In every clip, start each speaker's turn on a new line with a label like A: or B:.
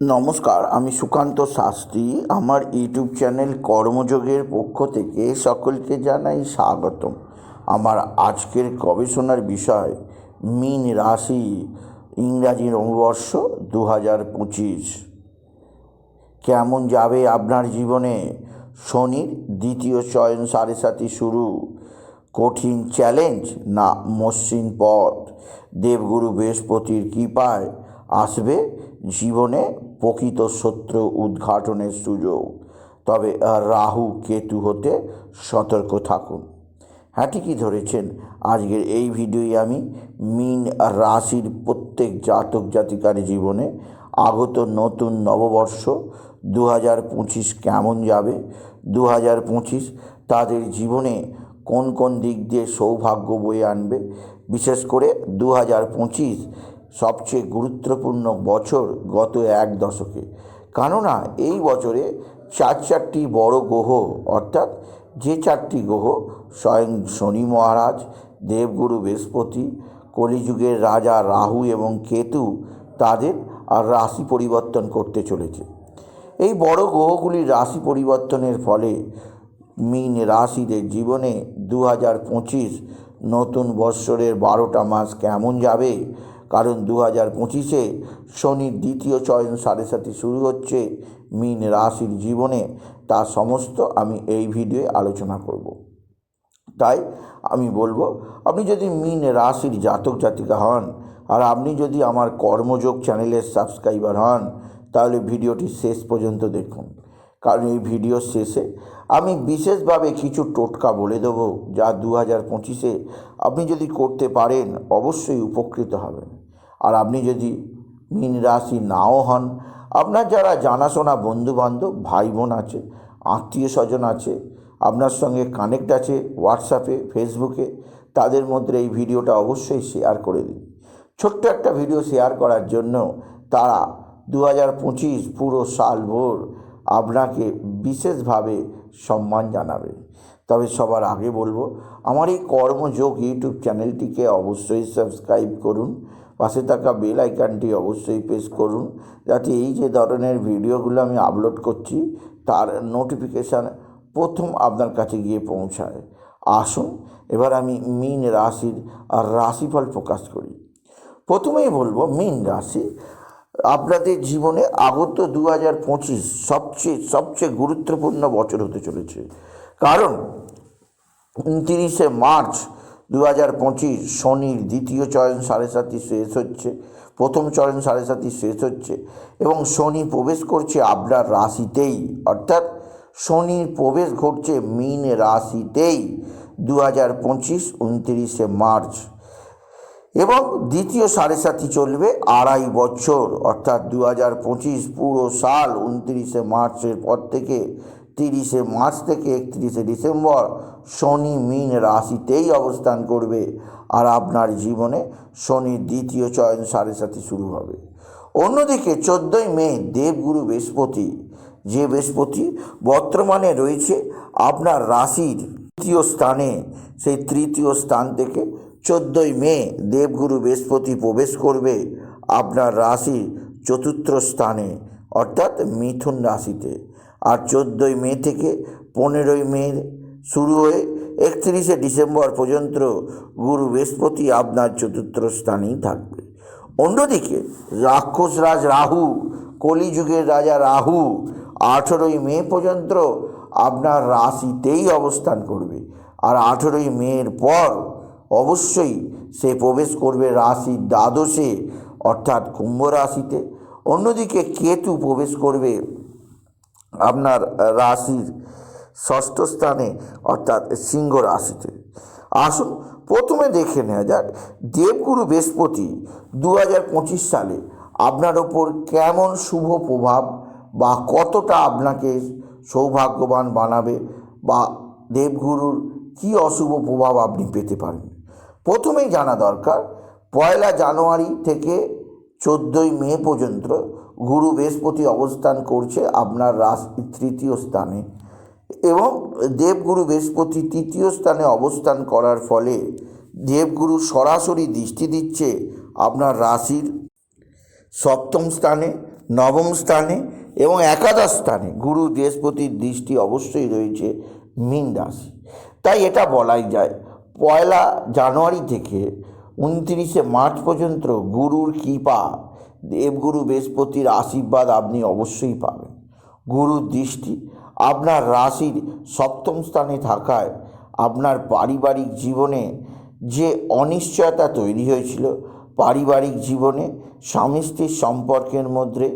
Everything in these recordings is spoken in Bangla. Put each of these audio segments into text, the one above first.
A: নমস্কার, আমি সুকান্ত শাস্ত্রী। আমার ইউটিউব চ্যানেল কর্মযোগের পক্ষ থেকে সকলকে জানাই স্বাগতম। আমার আজকের গবেষণার বিষয় মীন রাশি, ইংরাজি নববর্ষ 2025। কেমন যাবে আপনার জীবনে? শনির দ্বিতীয় চয়ন 7.5 শুরু। কঠিন চ্যালেঞ্জ না মসৃণ পথ? দেবগুরু বৃহস্পতির কৃপায় আসবে জীবনে প্রকৃত শত্রু উদ্ঘাটনের সুযোগ। তবে রাহু কেতু হতে সতর্ক থাকুন। হ্যাঁ, ঠিকই ধরেছেন। আজকের এই ভিডিওয় আমি মীন রাশির প্রত্যেক জাতক জাতিকার জীবনে আগত নতুন নববর্ষ 2025 কেমন যাবে, 2025 তাদের জীবনে কোন কোন দিক দিয়ে সৌভাগ্য বয়ে আনবে। বিশেষ করে 2025 সবচেয়ে গুরুত্বপূর্ণ বছর গত এক দশকে। কেননা এই বছরে চারটি বড় গ্রহ, অর্থাৎ যে চারটি গ্রহ স্বয়ং শনি মহারাজ, দেবগুরু বৃহস্পতি, কলিযুগের রাজা রাহু এবং কেতু তাদের রাশি পরিবর্তন করতে চলেছে। এই বড় গ্রহগুলির রাশি পরিবর্তনের ফলে মীন রাশিদের জীবনে 2025 নতুন বৎসরের 12টা মাস কেমন যাবে। কারণ 2025-এ শনির দ্বিতীয় চয়ন 7.5 শুরু হচ্ছে মীন রাশির জীবনে। তা সমস্ত আমি এই ভিডিওয়ে আলোচনা করব। তাই আমি বলবো, আপনি যদি মীন রাশির জাতক জাতিকা হন আর আপনি যদি আমার কর্মযোগ চ্যানেলের সাবস্ক্রাইবার হন, তাহলে ভিডিওটি শেষ পর্যন্ত দেখুন। কারণ এই ভিডিওর শেষে আমি বিশেষভাবে কিছু টোটকা বলে দেবো, যা 2025-এ আপনি যদি করতে পারেন অবশ্যই উপকৃত হবেন। আর আপনি যদি মীন রাশি নাও হন, আপনার যারা জানাশোনা বন্ধুবান্ধব ভাই বোন আছে, আত্মীয় স্বজন আছে, আপনার সঙ্গে কানেক্ট আছে হোয়াটসঅ্যাপে, ফেসবুকে, তাদের মধ্যে এই ভিডিওটা অবশ্যই শেয়ার করে দিন। ছোট্ট একটা ভিডিও শেয়ার করার জন্য তারা 2025 পুরো সালভর আপনাকে বিশেষভাবে সম্মান জানাবে। তবে সবার আগে বলবো, আমার এই কর্মযোগ ইউটিউব চ্যানেলটিকে অবশ্যই সাবস্ক্রাইব করুন। পাশে থাকা বেল আইকনটি অবশ্যই প্রেস করুন, যাতে এই যে ধরনের ভিডিওগুলো আমি আপলোড করছি তার নোটিফিকেশান প্রথম আপনার কাছে গিয়ে পৌঁছায়। আসুন এবার আমি মীন রাশির রাশিফল প্রকাশ করি। প্রথমেই বলবো, মীন রাশি আপনাদের জীবনে আগত 2025 সবচেয়ে গুরুত্বপূর্ণ বছর হতে চলেছে। কারণ 29শে মার্চ 2025 শনির দ্বিতীয় চয়ন 7.5 শেষ হচ্ছে, প্রথম চয়ন 7.5 শেষ হচ্ছে এবং শনি প্রবেশ করছে আপনার রাশিতেই। অর্থাৎ শনির প্রবেশ ঘটছে মীন রাশিতেই 2025 29শে মার্চ, এবং দ্বিতীয় 7.5 চলবে 2.5 বছর। অর্থাৎ 2025 পুরো সাল 29শে মার্চের পর থেকে 30শে মার্চ থেকে 31শে ডিসেম্বর শনি মীন রাশিতেই অবস্থান করবে। আর আপনার জীবনে শনির দ্বিতীয় চয়ন 7.5 শুরু হবে। অন্যদিকে 14ই মে দেবগুরু বৃহস্পতি, যে বৃহস্পতি বর্তমানে রয়েছে আপনার রাশির তৃতীয় স্থানে, সেই তৃতীয় স্থান থেকে 14ই মে দেবগুরু বৃহস্পতি প্রবেশ করবে আপনার রাশির চতুর্থ স্থানে, অর্থাৎ মিথুন রাশিতে। আর 14ই মে থেকে 15ই মে শুরু হয়ে 31শে ডিসেম্বর পর্যন্ত গুরু বৃহস্পতি আপনার চতুর্থ স্থানেই থাকবে। অন্যদিকে রাক্ষসরাজ রাহু, কলিযুগের রাজা রাহু 18ই মে পর্যন্ত আপনার রাশিতেই অবস্থান করবে। আর 18ই মের পর অবশ্যই সে প্রবেশ করবে রাশির দ্বাদশে, অর্থাৎ কুম্ভ রাশিতে। অন্যদিকে কেতু প্রবেশ করবে আপনার রাশির ষষ্ঠ স্থানে, অর্থাৎ সিংহ রাশিতে। আসুন প্রথমে দেখে নেওয়া যাক দেবগুরু বৃহস্পতি 2025 সালে আপনার ওপর কেমন শুভ প্রভাব বা কতটা আপনাকে সৌভাগ্যবান বানাবে, বা দেবগুরুর কী অশুভ প্রভাব আপনি পেতে পারেন। প্রথমেই জানা দরকার, 1 জানুয়ারি থেকে 14ই মে পর্যন্ত গুরু বৃহস্পতি অবস্থান করছে আপনার রাশির তৃতীয় স্থানে, এবং দেবগুরু বৃহস্পতি তৃতীয় স্থানে অবস্থান করার ফলে দেবগুরু সরাসরি দৃষ্টি দিচ্ছে আপনার রাশির সপ্তম স্থানে, নবম স্থানে এবং একাদশ স্থানে গুরু বৃহস্পতির দৃষ্টি অবশ্যই রয়েছে মীন রাশি। তাই এটা বলাই যায় 1 জানুয়ারি থেকে 29 মার্চ পর্যন্ত গুরুর কৃপা, দেবগুরু বৃহস্পতির আশীর্বাদ আপনি অবশ্যই পাবেন। গুরুর দৃষ্টি আপনার রাশির সপ্তম স্থানে থাকায় আপনার পারিবারিক জীবনে যে অনিশ্চয়তা তৈরি হয়েছিল, পারিবারিক জীবনে স্বামী স্ত্রীর সম্পর্কের মধ্যে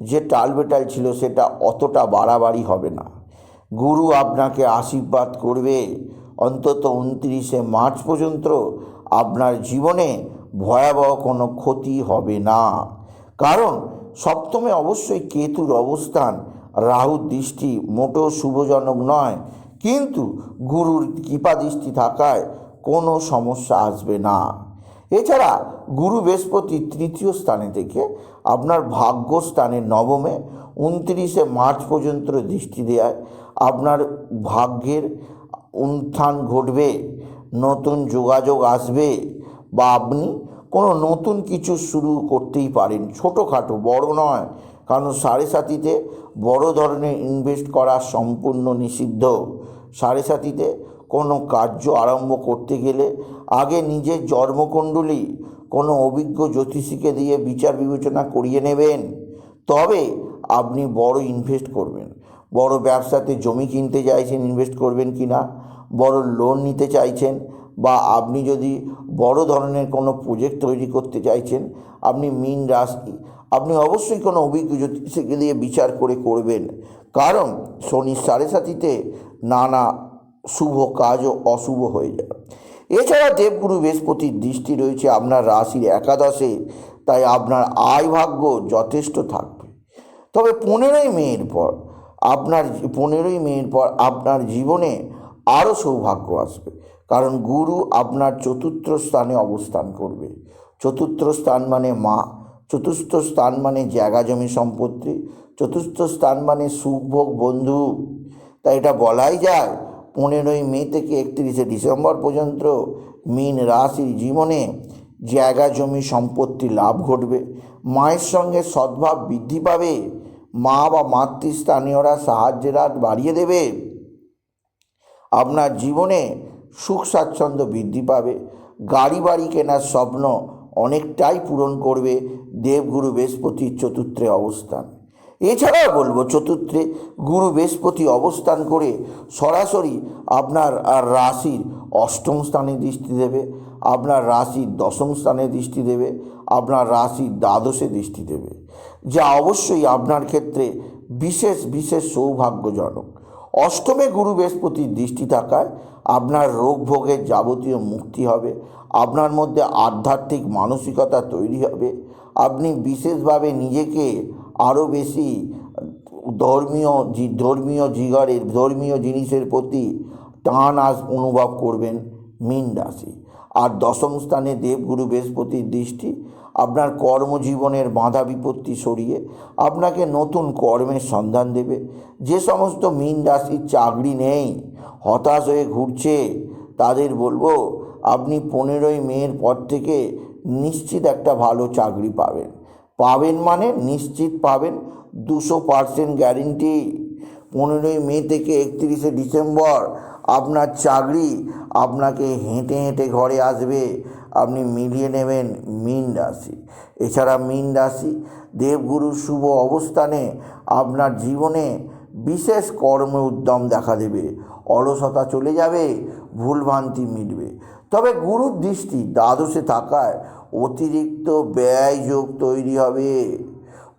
A: যে টালবেটাল ছিল সেটা অতটা বাড়াবাড়ি হবে না। গুরু আপনাকে আশীর্বাদ করবে অন্তত 29 মার্চ পর্যন্ত আপনার জীবনে ভয়াবহ কোনো ক্ষতি হবে না। কারণ সপ্তমে অবশ্যই কেতুর অবস্থান, রাহুর দৃষ্টি মোটেও শুভজনক নয়, কিন্তু গুরুর কৃপা দৃষ্টি থাকায় কোনো সমস্যা আসবে না। এছাড়া গুরু বৃহস্পতি তৃতীয় স্থানে থেকে আপনার ভাগ্যস্থানে নবমে 29 মার্চ পর্যন্ত দৃষ্টি দেওয়ায় আপনার ভাগ্যের উত্থান ঘটবে, নতুন যোগাযোগ আসবে, বা আপনি কোনো নতুন কিছু শুরু করতেই পারেন, ছোটোখাটো, বড় নয়। কারণ 7.5-তে বড় ধরনের ইনভেস্ট করা সম্পূর্ণ নিষিদ্ধ। 7.5-তে কোনো কার্য আরম্ভ করতে গেলে আগে নিজের জন্মকুণ্ডলী কোনো অভিজ্ঞ জ্যোতিষীকে দিয়ে বিচার বিবেচনা করিয়ে নেবেন, তবে আপনি বড় ইনভেস্ট করবেন। বড় ব্যবসাতে জমি কিনতে চাইছেন, ইনভেস্ট করবেন কি না, বড় লোন নিতে চাইছেন, বা আপনি যদি বড় ধরনের কোনো প্রজেক্ট তৈরি করতে চাইছেন, আপনি মীন রাশি, আপনি অবশ্যই কোনো অভিজ্ঞ জ্যোতিষীকে দিয়ে বিচার করে করবেন। কারণ শনি 7.5-তে নানা শুভ কাজও অশুভ হয়ে যায়। এছাড়া দেবগুরু বৃহস্পতির দৃষ্টি রয়েছে আপনার রাশির একাদশে, তাই আপনার আয় ভাগ্য যথেষ্ট থাকবে। তবে 15ই মের পর আপনার জীবনে আরও সৌভাগ্য আসবে, কারণ গুরু আপনার চতুর্থ স্থানে অবস্থান করবে। চতুর্থ স্থান মানে মা, চতুর্থ স্থান মানে জায়গা জমি সম্পত্তি, চতুর্থ স্থান মানে সুখভোগ বন্ধু। তাই এটা বলাই যায় 15ই মে থেকে 31শে ডিসেম্বর পর্যন্ত মীন রাশির জীবনে জায়গা জমি সম্পত্তি লাভ ঘটবে, মায়ের সঙ্গে সদ্ভাব বৃদ্ধি পাবে, মা বা মাতৃস্থানীয়রা সাহায্যের হাত বাড়িয়ে দেবে, আপনার জীবনে সুখ স্বাচ্ছন্দ্য বৃদ্ধি পাবে, গাড়ি বাড়ি কেনার স্বপ্ন অনেকটাই পূরণ করবে দেবগুরু বৃহস্পতির চতুর্থে অবস্থান। এছাড়াও বলবো, চতুর্থে গুরু বৃহস্পতি অবস্থান করে সরাসরি আপনার রাশির অষ্টম স্থানে দৃষ্টি দেবে, আপনার রাশির দশম স্থানে দৃষ্টি দেবে, আপনার রাশির দ্বাদশে দৃষ্টি দেবে, যা অবশ্যই আপনার ক্ষেত্রে বিশেষ বিশেষ সৌভাগ্যজনক। অষ্টমে গুরু বৃহস্পতির দৃষ্টি থাকায় আপনার রোগ ভোগের যাবতীয় মুক্তি হবে, আপনার মধ্যে আধ্যাত্মিক মানসিকতা তৈরি হবে, আপনি বিশেষভাবে নিজেকে আরও বেশি ধর্মীয় জিনিসের প্রতি টান অনুভব করবেন মীন রাশি। আর দশম স্থানে দেবগুরু বৃহস্পতির দৃষ্টি আপনার কর্মজীবনের বাধা বিপত্তি সরিয়ে আপনাকে নতুন কর্মের সন্ধান দেবে। যে সমস্ত মীন রাশির চাকরি নেই, হতাশ হয়ে ঘুরছে, তাদের বলবো আপনি 15ই মের পর থেকে নিশ্চিত একটা ভালো চাকরি পাবেন মানে নিশ্চিত পাবেন, 200% গ্যারেন্টি। 15ই মে থেকে 31শে ডিসেম্বর আপনার চাকরি আপনাকে হেঁটে হেঁটে ঘরে আসবে, আপনি মিলিয়ে নেবেন মীন রাশি। এছাড়া মীন রাশি দেবগুরুর শুভ অবস্থানে আপনার জীবনে বিশেষ কর্মে উদ্যম দেখা দেবে, অলসতা চলে যাবে, ভুলভ্রান্তি মিটবে। তবে গুরুর দৃষ্টি দ্বাদশে থাকায় অতিরিক্ত ব্যয় যোগ তৈরি হবে,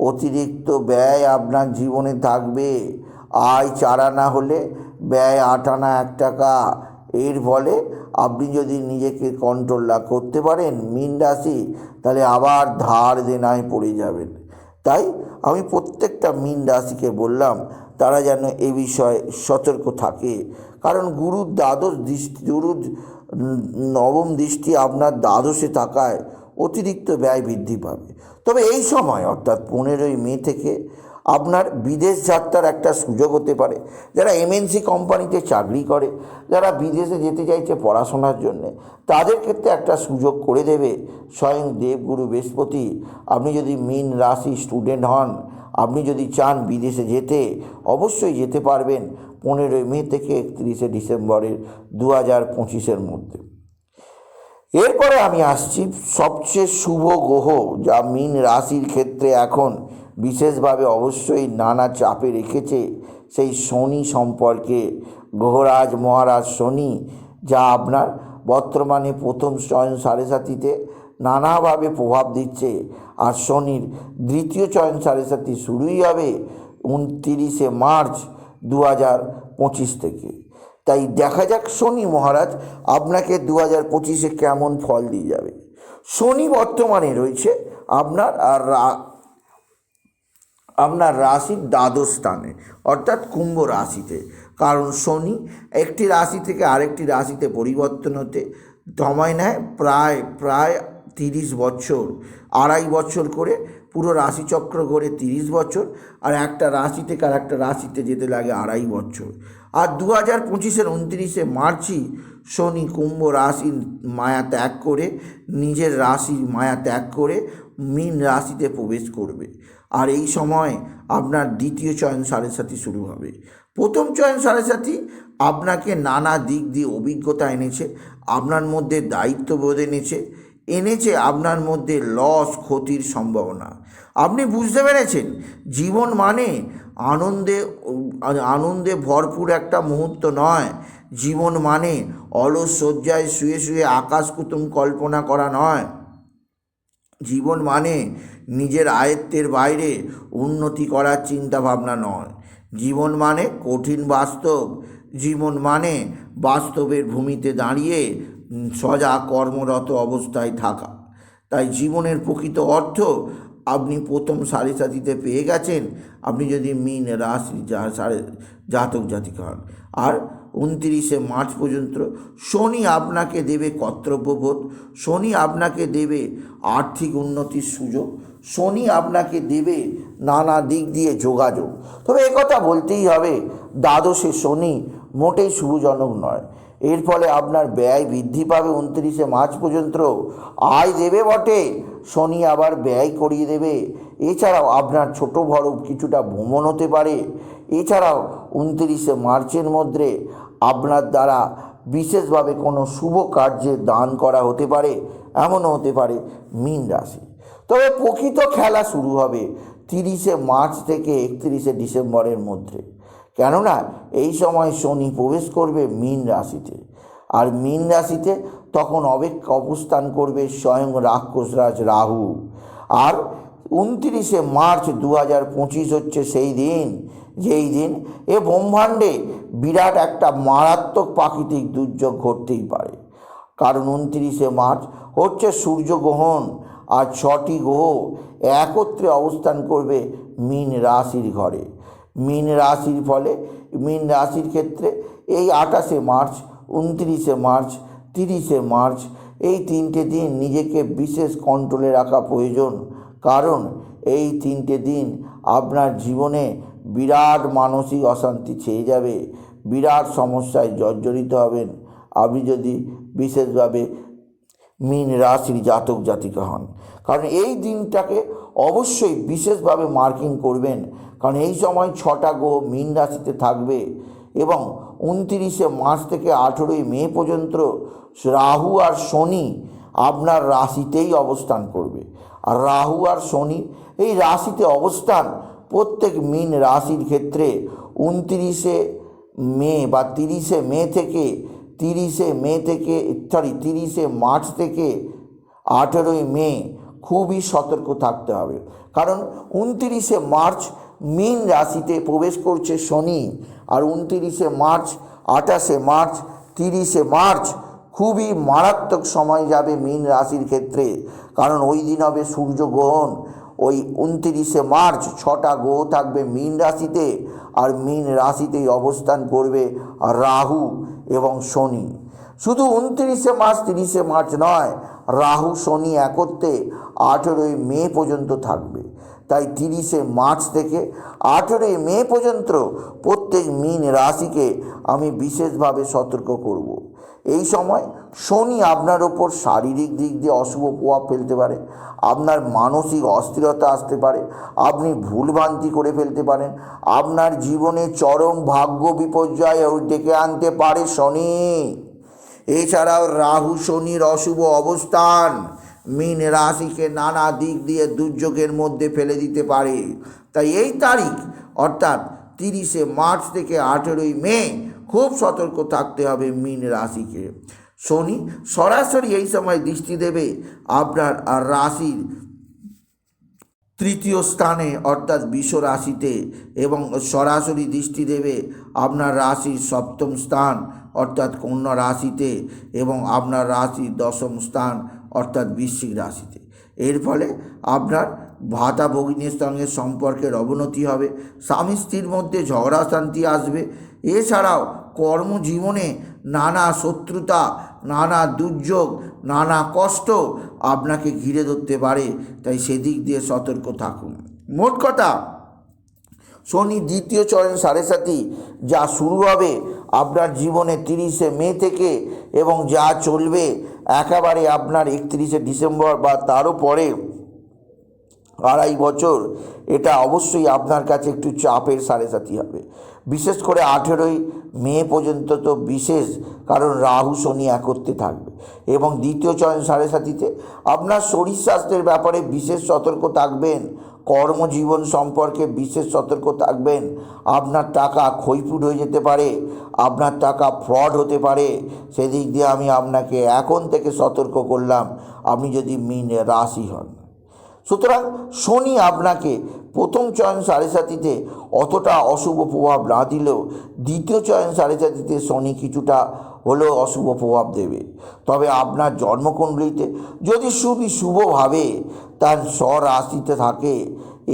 A: অতিরিক্ত ব্যয় আপনার জীবনে থাকবে। আয় 4 আনা হলে ব্যয় 8 আনা 1 টাকা। এর ফলে আপনি যদি নিজেকে কন্ট্রোল না করতে পারেন মীন রাশি, তাহলে আবার ধার দেনায় পড়ে যাবেন। তাই আমি প্রত্যেকটা মীন রাশিকে বললাম তারা যেন এ বিষয়ে সতর্ক থাকে, কারণ গুরুর নবম দৃষ্টি আপনার দ্বাদশে থাকায় অতিরিক্ত ব্যয় বৃদ্ধি পাবে। তবে এই সময় অর্থাৎ 15ই মে থেকে আপনার বিদেশ যাত্রার একটা সুযোগ হতে পারে। যারা এমএনসি কোম্পানিতে চাকরি করে, যারা বিদেশে যেতে চাইছে পড়াশোনার জন্যে, তাদের ক্ষেত্রে একটা সুযোগ করে দেবে স্বয়ং দেবগুরু বৃহস্পতি। আপনি যদি মীন রাশি স্টুডেন্ট হন, আপনি যদি চান বিদেশে যেতে অবশ্যই যেতে পারবেন 15 মে থেকে 31 ডিসেম্বরের 2025-এর মধ্যে। এরপরে আমি আসছি সবচেয়ে শুভ গ্রহ যা মীন রাশির ক্ষেত্রে এখন বিশেষভাবে অবশ্যই নানা চাপে রেখেছে, সেই শনি সম্পর্কে। গ্রহরাজ মহারাজ শনি, যা আপনার বর্তমানে প্রথম চয়ন সাড়ে সাতিতে নানাভাবে প্রভাব দিচ্ছে। আর শনির দ্বিতীয় চয়ন সাড়ে সাতি শুরুই হবে 29 মার্চ 2025 থেকে। তাই দেখা যাক শনি মহারাজ আপনাকে 2025-এ কেমন ফল দিয়ে যাবে। শনি বর্তমানে রয়েছে আপনার রাশির দ্বাদশ স্থানে, অর্থাৎ কুম্ভ রাশিতে। কারণ শনি একটি রাশি থেকে আরেকটি রাশিতে পরিবর্তন হতে সময় নেয় প্রায় 30 বছর, 2.5 বছর করে পুরো রাশিচক্র ঘুরে 30 বছর, আর একটা রাশি থেকে আর একটা রাশিতে যেতে লাগে 2.5 বছর। আর 2025-এর 29 মার্চই শনি কুম্ভ রাশির মায়া ত্যাগ করে, নিজের রাশির মায়া ত্যাগ করে মীন রাশিতে প্রবেশ করবে। আর এই সময় আপনার দ্বিতীয় চয়ন সাড়ে সাতি শুরু হবে। প্রথম চয়ন সাড়ে সাতি আপনাকে নানা দিক দিয়ে অভিজ্ঞতা এনেছে, আপনার মধ্যে দায়িত্ববোধ এনেছে আপনার মধ্যে লস ক্ষতির সম্ভাবনা। আপনি বুঝতে পেরেছেন জীবন মানে আনন্দে ভরপুর একটা মুহূর্ত নয়। জীবন মানে অলস শয্যায় শুয়ে শুয়ে আকাশ কুতুম কল্পনা করা নয়। জীবন মানে নিজের আয়ত্তের বাইরে উন্নতি করার চিন্তা ভাবনা নয়। জীবন মানে কঠিন বাস্তব। জীবন মানে বাস্তবের ভূমিতে দাঁড়িয়ে সজা কর্মরত অবস্থায় থাকা। তাই জীবনের প্রকৃত অর্থ আপনি প্রথম সাড়ে সাতিতে পেয়ে গেছেন, আপনি যদি মীন রাশি জাতক জাতিকা হন। আর 29 মার্চ পর্যন্ত শনি আপনাকে দেবে কর্তব্যবোধ, শনি আপনাকে দেবে আর্থিক উন্নতির সুযোগ, শনি আপনাকে দেবে নানা দিক দিয়ে যোগাযোগ। তবে একথা বলতেই হবে, দ্বাদশে শনি মোটেই শুভজনক নয়। এর ফলে আপনার ব্যয় বৃদ্ধি পাবে 29 মার্চ পর্যন্ত। আয় দেবে বটে, শনি আবার ব্যয় করিয়ে দেবে। এছাড়াও আপনার ছোট বড় কিছুটা ভ্রমণ হতে পারে। এছাড়াও 29 মার্চের মধ্যে আপনার দ্বারা বিশেষভাবে কোনো শুভ কার্যে দান করা হতে পারে, এমনও হতে পারে মীন রাশি। তবে প্রকৃত খেলা শুরু হবে 30 মার্চ থেকে 31 ডিসেম্বরের মধ্যে, কেননা এই সময় শনি প্রবেশ করবে মীন রাশিতে। আর মীন রাশিতে তখন অবস্থান করবে স্বয়ং রাক্ষসরাজ রাহু। আর 29 মার্চ 2025 হচ্ছে সেই দিন, যেই দিন এ ব্রহ্মাণ্ডে বিরাট একটা মারাত্মক প্রাকৃতিক দুর্যোগ ঘটতেই পারে। কারণ 29 মার্চ হচ্ছে সূর্যগ্রহণ, আর 6টি গ্রহ একত্রে অবস্থান করবে মীন রাশির ঘরে। মীন রাশির ফলে মীন রাশির ক্ষেত্রে এই 28 মার্চ, 29 মার্চ, 30 মার্চ এই 3টে দিন নিজেকে বিশেষ কন্ট্রোলে রাখা প্রয়োজন। কারণ এই 3টে দিন আপনার জীবনে বিরাট মানসিক অশান্তি ছেয়ে যাবে, বিরাট সমস্যায় জর্জরিত হবেন আপনি যদি বিশেষভাবে মীন রাশির জাতক জাতিকা হন। কারণ এই দিনটাকে অবশ্যই বিশেষভাবে মার্কিং করবেন, কারণ এই সময় 6টা গ্রহ মীন রাশিতে থাকবে। এবং 29 মার্চ থেকে 18 মে পর্যন্ত রাহু আর শনি আপনার রাশিতেই অবস্থান করবে। আর রাহু আর শনি এই রাশিতে অবস্থান প্রত্যেক মীন রাশির ক্ষেত্রে 29 মে বা 30 মার্চ থেকে 18 মে খুবই সতর্ক থাকতে হবে। কারণ 29 মার্চ মীন রাশিতে প্রবেশ করছে শনি, আর 29 মার্চ, 28 মার্চ, 30 মার্চ খুবই মারাত্মক সময় যাবে মীন রাশির ক্ষেত্রে। কারণ ওই দিন হবে সূর্যগ্রহণ। ওই 29 মার্চ 6টা গ্রহ থাকবে মীন রাশিতে, আর মীন রাশিতেই অবস্থান করবে রাহু এবং শনি। শুধু 29 মার্চ 30 মার্চ নয়, রাহু শনি একত্রে 18 মে পর্যন্ত থাকবে। তাই 30শে মার্চ থেকে 18ই মে পর্যন্ত প্রত্যেক মীন রাশিকে আমি বিশেষভাবে সতর্ক করব। এই সময় শনি আপনার ওপর শারীরিক দিক দিয়ে অশুভ প্রভাব ফেলতে পারে, আপনার মানসিক অস্থিরতা আসতে পারে, আপনি ভুলভ্রান্তি করে ফেলতে পারেন, আপনার জীবনে চরম ভাগ্য বিপর্যয় ডেকে আনতে পারে শনি। এছাড়াও রাহু শনির অশুভ অবস্থান মীন রাশিকে নানা দিক দিয়ে দুর্যোগের মধ্যে ফেলে দিতে পারে। তাই এই তারিখ অর্থাৎ 30শে মার্চ থেকে 18ই মে খুব সতর্ক থাকতে হবে মীন রাশিকে। শনি সরাসরি এই সময় দৃষ্টি দেবে আপনার রাশির তৃতীয় স্থানে অর্থাৎ বৃষ রাশিতে, এবং সরাসরি দৃষ্টি দেবে আপনার রাশির সপ্তম স্থান অর্থাৎ কন্যা রাশিতে, এবং আপনার রাশির দশম স্থান অর্থাৎ বৃশ্চিক রাশিতে। এর ফলে আপনার ভাতা ভগিনীর সঙ্গে সম্পর্কের অবনতি হবে, স্বামী স্ত্রীর মধ্যে ঝগড়া শান্তি আসবে। এছাড়াও কর্মজীবনে নানা শত্রুতা, নানা দুর্যোগ, নানা কষ্ট আপনাকে ঘিরে ধরতে পারে। তাই সেদিক দিয়ে সতর্ক থাকুন। মোট কথা, শনি দ্বিতীয় চরণ 7.5 যা শুরু হবে আপনার জীবনে 30শে মে থেকে এবং যা চলবে একেবারে আপনার 31শে ডিসেম্বর বা তারও পরে 2.5 বছর, এটা অবশ্যই আপনার কাছে একটু চাপের 7.5 হবে। বিশেষ করে 18ই মে পর্যন্ত তো বিশেষ, কারণ রাহু শনি একত্রে থাকবে। এবং দ্বিতীয় চরণ 7.5-তে আপনার শরীর স্বাস্থ্যের ব্যাপারে বিশেষ সতর্ক থাকবেন, কর্মজীবন সম্পর্কে বিশেষ সতর্ক থাকবেন। আপনার টাকা ক্ষয়পুট হয়ে যেতে পারে, আপনার টাকা ফ্রড হতে পারে, সেদিক দিয়ে আমি আপনাকে এখন থেকে সতর্ক করলাম, আপনি যদি মীন রাশি হন। সুতরাং শনি আপনাকে প্রথম চয়ন 7.5-তে অতটা অশুভ প্রভাব না দিলেও দ্বিতীয় চয়ন 7.5-তে শনি কিছুটা হলেও অশুভ প্রভাব দেবে। তবে আপনার জন্মকুণ্ডলিতে যদি শুভভাবে তার স্বরাশিতে থাকে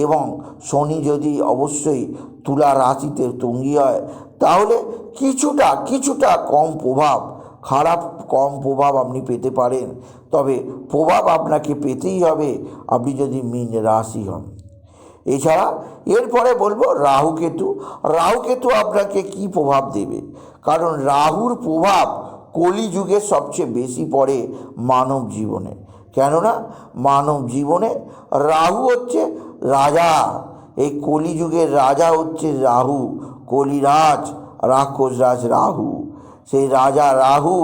A: এবং শনি যদি অবশ্যই তুলা রাশিতে তুঙ্গি হয়, তাহলে কিছুটা কম প্রভাব, কম প্রভাব আপনি পেতে পারেন। তবে প্রভাব আপনাকে পেতেই হবে আপনি যদি মীন রাশি হন। এছাড়া এরপরে বলবো রাহুকেতু আপনাকে কি প্রভাব দেবে, কারণ রাহুর প্রভাব কলিযুগে সবচেয়ে বেশি পড়ে মানব জীবনে। কেননা মানব জীবনে রাহু হচ্ছে রাজা, এই কলিযুগের রাজা হচ্ছে রাহু, কলিরাজ, রাক্ষসরাজ রাহু। সেই রাজা রাহু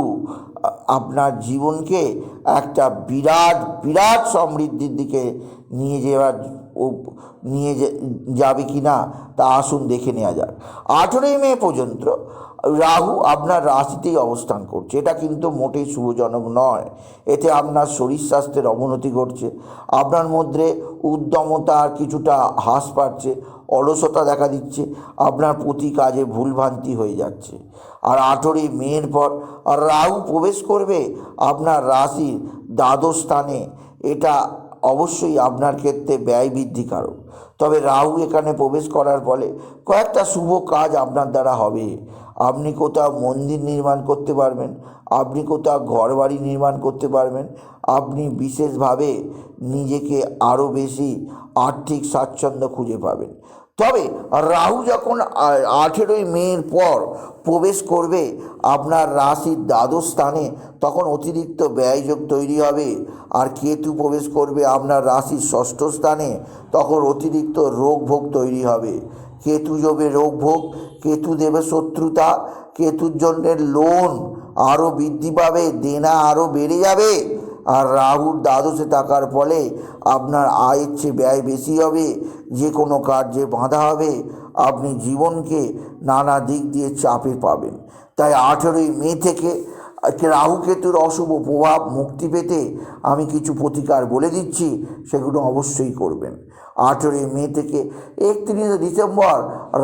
A: আপনার জীবনকে একটা বিরাট সমৃদ্ধির দিকে নিয়ে যাবে কি না তা আসুন দেখে নেওয়া যাক। 18ই মে পর্যন্ত রাহু আপনার রাশিতেই অবস্থান করছে। এটা কিন্তু মোটেই শুভজনক নয়। এতে আপনার শরীর স্বাস্থ্যের অবনতি ঘটছে, আপনার মধ্যে উদ্যমতার কিছুটা হ্রাস পাচ্ছে, অলসতা দেখা দিচ্ছে, আপনার প্রতি কাজে ভুলভ্রান্তি হয়ে যাচ্ছে। আর 18ই মের পর রাহু প্রবেশ করবে আপনার রাশির দ্বাদশ স্থানে। এটা অবশ্যই আপনার ক্ষেত্রে ব্যয় বৃদ্ধিকারক। তবে রাহু এখানে প্রবেশ করার ফলে কয়েকটা শুভ কাজ আপনার দ্বারা হবে। আপনি কোথাও মন্দির নির্মাণ করতে পারবেন, আপনি কোথাও ঘরবাড়ি নির্মাণ করতে পারবেন, আপনি বিশেষভাবে নিজেকে আরও বেশি আর্থিক স্বাচ্ছন্দ্য খুঁজে পাবেন। তবে রাহু যখন 18ই মের পর প্রবেশ করবে আপনার রাশির দ্বাদশ স্থানে, তখন অতিরিক্ত ব্যয়যোগ তৈরি হবে। আর কেতু প্রবেশ করবে আপনার রাশির ষষ্ঠ স্থানে, তখন অতিরিক্ত রোগভোগ তৈরি হবে। কেতু দেবে রোগভোগ, কেতু দেবে শত্রুতা, কেতুর জন্য লোন আরও বৃদ্ধি পাবে, দেনা আরও বেড়ে যাবে। আর রাহুর দ্বাদশে থাকার ফলে আপনার আয়ের চেয়ে ব্যয় বেশি হবে, যে কোনো কার্যে বাধা হবে, আপনি জীবনকে নানা দিক দিয়ে চাপে পাবেন। তাই 18ই মে থেকে রাহু কেতুর অশুভ প্রভাব মুক্তি পেতে আমি কিছু প্রতিকার বলে দিচ্ছি, সেগুলো অবশ্যই করবেন। 18ই মে থেকে 31শে ডিসেম্বর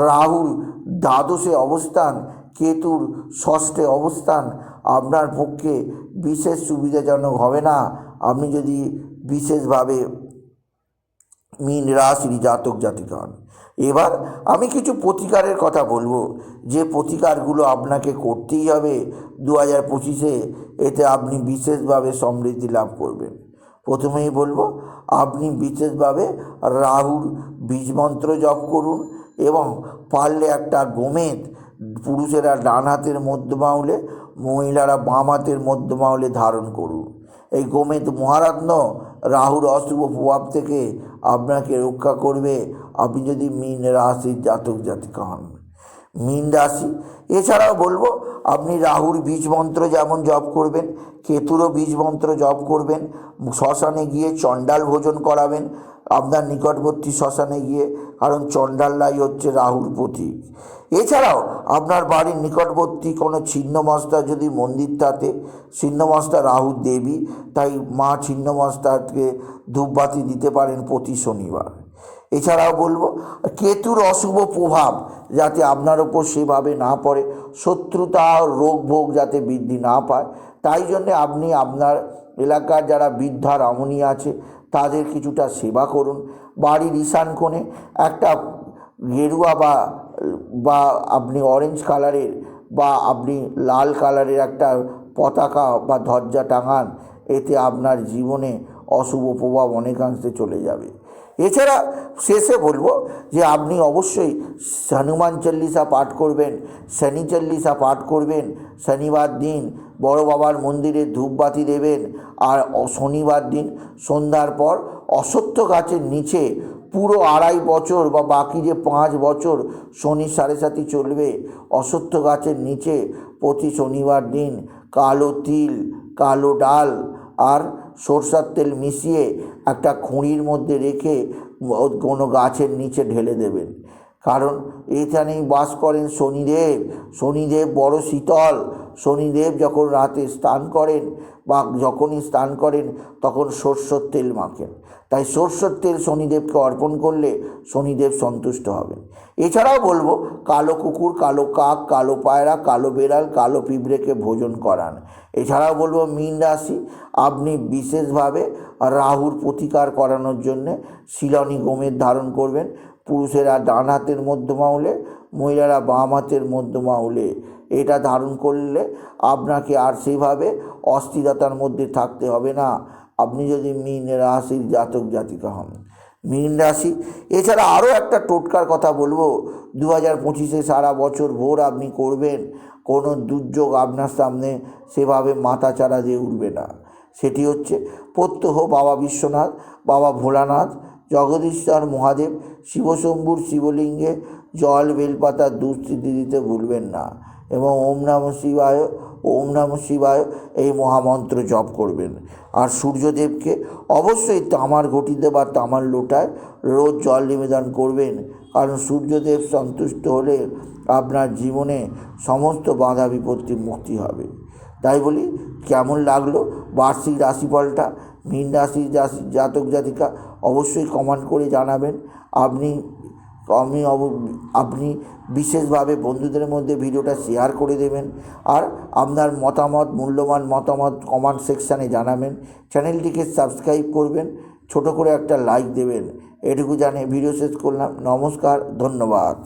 A: রাহুর দ্বাদশে অবস্থান, কেতুর ষষ্ঠে অবস্থান আপনার পক্ষে বিশেষ সুবিধাজনক হবে না, আপনি যদি বিশেষভাবে মীন রাশির জাতক জাতিকা হন। এবার আমি কিছু প্রতিকারের কথা বলবো, যে প্রতিকারগুলো আপনাকে করতেই হবে 2025-এ, এতে আপনি বিশেষভাবে সমৃদ্ধি লাভ করবেন। প্রথমেই বলবো আপনি বিশেষভাবে রাহুর বীজ মন্ত্র জপ করুন এবং পারলে একটা গোমেদ পুরুষেরা ডান হাতের মধ্যম আঙুলে, মহিলারা বাম হাতের মধ্যম আঙুলে ধারণ করুন। এই গোমেদ মহারত্ন রাহুর অশুভ প্রভাব থেকে আপনাকে রক্ষা করবে আপনি যদি মীন রাশির জাতক জাতিকা হন। মীন রাশি এছাড়াও বলবো আপনি রাহুর বীজ মন্ত্র যেমন জপ করবেন, কেতুরও বীজ মন্ত্র জপ করবেন, শ্মশানে গিয়ে চণ্ডাল ভোজন করাবেন আপনার নিকটবর্তী শ্মশানে গিয়ে, কারণ চণ্ডালরাই হচ্ছে রাহুর প্রতীক। এছাড়াও আপনার বাড়ির নিকটবর্তী কোনো ছিন্নমস্তা যদি মন্দির থাকে, ছিন্নমস্তা রাহুর দেবী, তাই মা ছিন্নমস্তাকে ধূপবাতি দিতে পারেন প্রতি শনিবার। এছাড়াও বলবো কেতুর অশুভ প্রভাব যাতে আপনার ওপর সেভাবে না পড়ে, শত্রুতা রোগ ভোগ যাতে বৃদ্ধি না পায়, তাই জন্যে আপনি আপনার এলাকার যারা বৃদ্ধা রমণী আছে তাদের কিছুটা সেবা করুন। বাড়ির ঈশান কোণে একটা গেরুয়া বা আপনি অরেঞ্জ কালারের বা আপনি লাল কালারের একটা পতাকা বা ধ্বজা টাঙান, এতে আপনার জীবনে অশুভ প্রভাব অনেকাংশে চলে যাবে। এছাড়া শেষে বলবো যে আপনি অবশ্যই হনুমান চল্লিশা পাঠ করবেন, শনি চল্লিশা পাঠ করবেন, শনিবার দিন বড় বাবার মন্দিরে ধূপবাতি দেবেন, আর শনিবার দিন সন্ধ্যার পর অশ্বত্থ গাছের নিচে পুরো 2.5 বছর বা বাকি যে 5 বছর শনি 7.5 চলবে, অশ্বত্থ গাছের নিচে প্রতি শনিবার দিন কালো তিল, কালো ডাল আর সরষের তেল মিশিয়ে একটা খুঁড়ির মধ্যে রেখে কোনো গাছের নিচে ঢেলে দেবেন। কারণ এখানেই বাস করেন শনিদেব। শনিদেব বড় শীতল। শনিদেব যখন রাতে স্নান করেন বা যখনই স্নান করেন তখন সরষের তেল মাখেন, তাই সরষের তেল শনিদেবকে অর্পণ করলে শনিদেব সন্তুষ্ট হবেন। এছাড়াও বলবো কালো কুকুর, কালো কাক, কালো পায়রা, কালো বেড়াল, কালো পিঁপড়েকে ভোজন করান। এছাড়াও বলবো মীন রাশি আপনি বিশেষভাবে রাহুর প্রতিকার করানোর জন্যে শিলনী গোমেদ ধারণ করবেন। পুরুষেরা ডান হাতের মধ্যম আঙুলে, মহিলারা বাম হাতের মধ্যম আঙুলে। এটা ধারণ করলে আপনাকে আর সেভাবে অস্থিরতার মধ্যে থাকতে হবে না, আপনি যদি মীন রাশির জাতক জাতিকা হন। মীন রাশি এছাড়া আরও একটা টোটকার কথা বলবো, 2025-এ সারা বছর ভোর আপনি করবেন, কোনো দুর্যোগ আপনার সামনে সেভাবে মাথা চাড়া দিয়ে উঠবে না। সেটি হচ্ছে প্রত্যহ বাবা বিশ্বনাথ, বাবা ভোলানাথ, জগদীশ্বর মহাদেব, শিবশম্ভুর শিবলিঙ্গে জল বেলপাতা দুস্থিতি দিতে ভুলবেন না, এবং ওম নমঃ শিবায়, ওম নমঃ শিবায় এই মহামন্ত্র জপ করবেন। আর সূর্যদেবকে অবশ্যই তামার ঘটিতে বা তামার লোটায় রোজ জল নিবেদন করবেন, কারণ সূর্যদেব সন্তুষ্ট হলে আপনার জীবনে সমস্ত বাধা বিপত্তি মুক্তি হবে। তাই বলি, কেমন লাগলো বার্ষিক রাশিফলটা মীন রাশির জাতক জাতিকা অবশ্যই কমেন্ট করে জানাবেন। আপনি বিশেষভাবে বন্ধুদের মধ্যে ভিডিওটা শেয়ার করে দেবেন, আর আপনার মতামত, মূল্যবান মতামত কমেন্ট সেকশানে জানাবেন। চ্যানেলটিকে সাবস্ক্রাইব করবেন, ছোট করে একটা লাইক দেবেন। এটুকু জানিয়ে ভিডিও শেষ করলাম। নমস্কার, ধন্যবাদ।